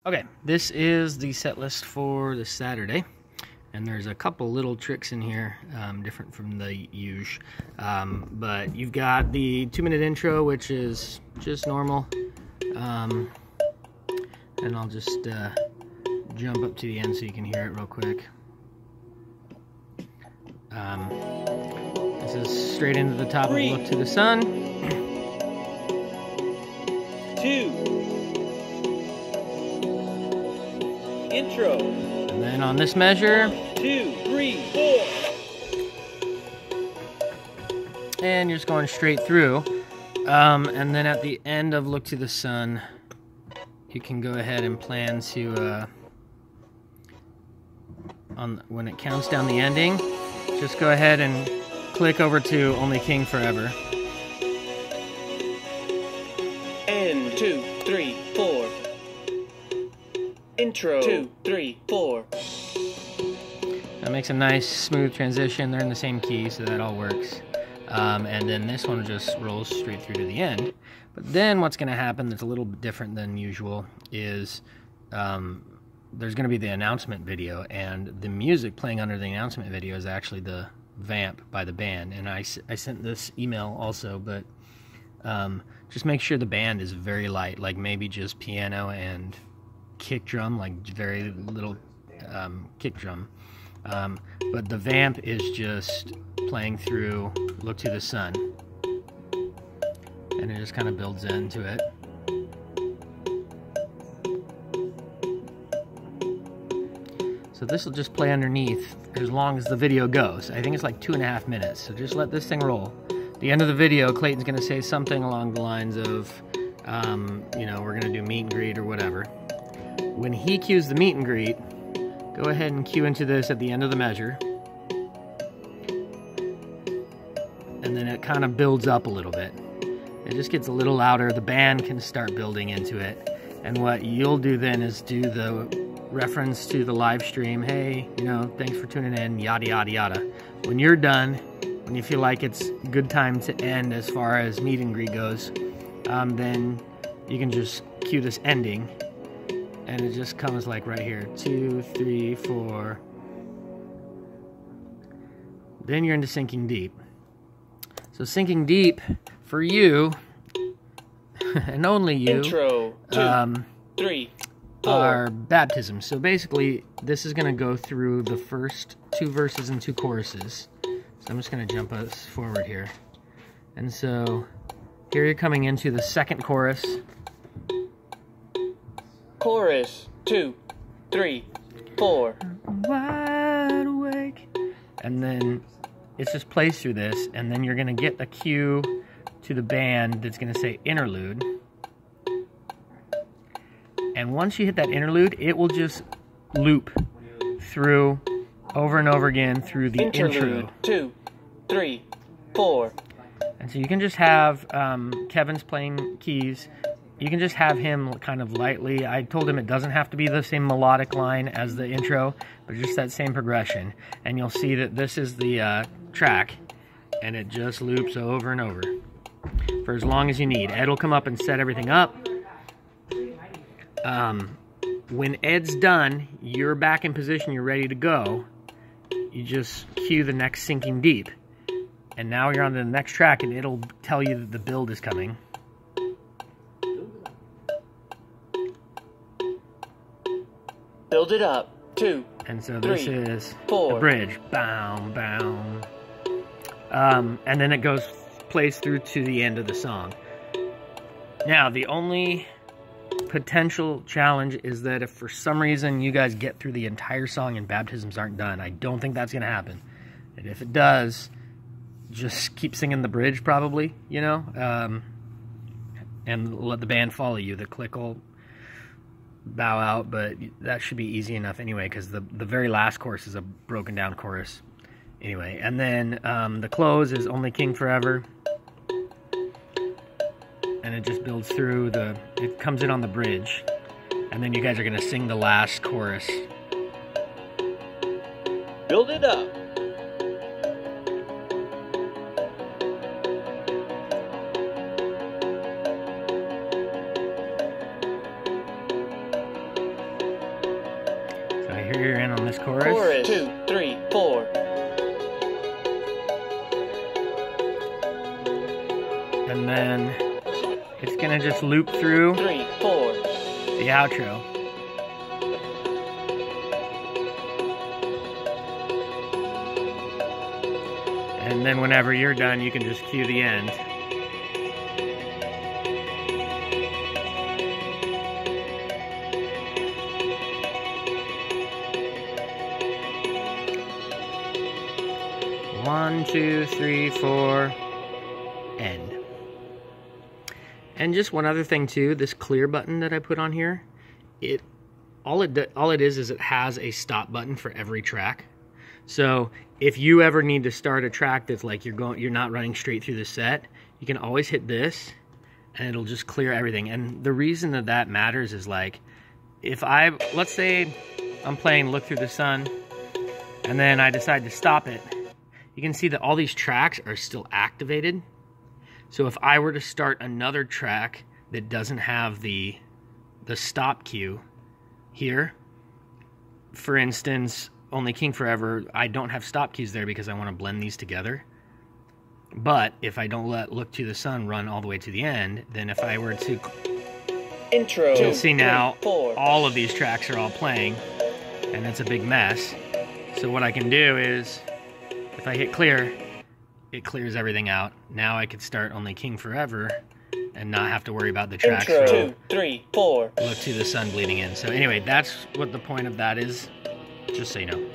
Okay, this is the set list for this Saturday, and there's a couple little tricks in here, different from the usual. But you've got the 2-minute intro, which is just normal, and I'll just jump up to the end so you can hear it real quick. This is straight into the top of Look to the Sun. 2 Intro. And then on this measure, 1, 2, 3, 4. And you're just going straight through. And then at the end of Look to the Sun, you can go ahead and plan to, when it counts down the ending, just go ahead and click over to Only King Forever. And 2, 3, 4. Intro. 2, 3, 4. That makes a nice smooth transition. They're in the same key, so that all works. And then this one just rolls straight through to the end. But then what's going to happen that's a little bit different than usual is there's going to be the announcement video, and the music playing under the announcement video is actually the vamp by the band. And I sent this email also, but just make sure the band is very light, like maybe just piano and kick drum, like very little kick drum. But the vamp is just playing through Look to the Sun, and it just kind of builds into it. So this will just play underneath as long as the video goes. I think it's like 2.5 minutes, so just let this thing roll. At the end of the video, Clayton's going to say something along the lines of, you know, we're going to do meet and greet or whatever. When he cues the meet and greet, go ahead and cue into this at the end of the measure. And then it kind of builds up a little bit. It just gets a little louder. The band can start building into it. And what you'll do then is do the reference to the live stream. Hey, you know, thanks for tuning in, yada, yada, yada. When you're done, when you feel like it's a good time to end as far as meet and greet goes, then you can just cue this ending. And it just comes like right here, 2, 3, 4. Then you're into Sinking Deep. So Sinking Deep, for you, and only you, Intro. 2, 3, 4. Are baptisms. So basically, this is going to go through the first 2 verses and 2 choruses. So I'm just going to jump us forward here. And so here you're coming into the second chorus. Chorus. 2, 3, 4. Wide awake. And then it just plays through this, and then you're going to get a cue to the band that's going to say interlude. And once you hit that interlude, it will just loop through over and over again through the intro. 2, 3, 4. And so you can just have Kevin's playing keys. You can just have him kind of lightly. I told him it doesn't have to be the same melodic line as the intro, but just that same progression. And you'll see that this is the track, and it just loops over and over for as long as you need. Ed will come up and set everything up. When Ed's done, you're back in position, you're ready to go. You just cue the next Sinking Deep. And now you're on to the next track, and it'll tell you that the build is coming. Build it up. 2. And so this 3, is 4. the bridge. Bow, bow. And then it plays through to the end of the song. Now, the only potential challenge is that if for some reason you guys get through the entire song and baptisms aren't done, I don't think that's going to happen. And if it does, just keep singing the bridge probably, you know, and let the band follow you. The click will bow out, but that should be easy enough anyway, because the very last chorus is a broken down chorus anyway. And then the close is Only King Forever, and it just builds through it comes in on the bridge, and then you guys are going to sing the last chorus. Build it up. here you're in on this chorus. Chorus 2, 3, 4. And then it's gonna just loop through 3, 4. the outro. And then whenever you're done, you can just cue the end. One, two, three, four, end. And just one other thing too, this clear button that I put on here, all it is it has a stop button for every track. So if you ever need to start a track that's like you're not running straight through the set, you can always hit this and it'll just clear everything. And the reason that matters is like, let's say I'm playing Look Through the Sun and then I decide to stop it, you can see that all these tracks are still activated. So if I were to start another track that doesn't have the stop cue here, for instance, Only King Forever, I don't have stop cues there because I want to blend these together. But if I don't let Look to the Sun run all the way to the end, then if I were to Intro, you'll see now 3, 4. all of these tracks are all playing, and it's a big mess. So what I can do is, if I hit clear, it clears everything out. Now I could start Only King Forever and not have to worry about the tracks Intro from 2, 3, 4. Look to the Sun bleeding in. So anyway, that's what the point of that is, just so you know.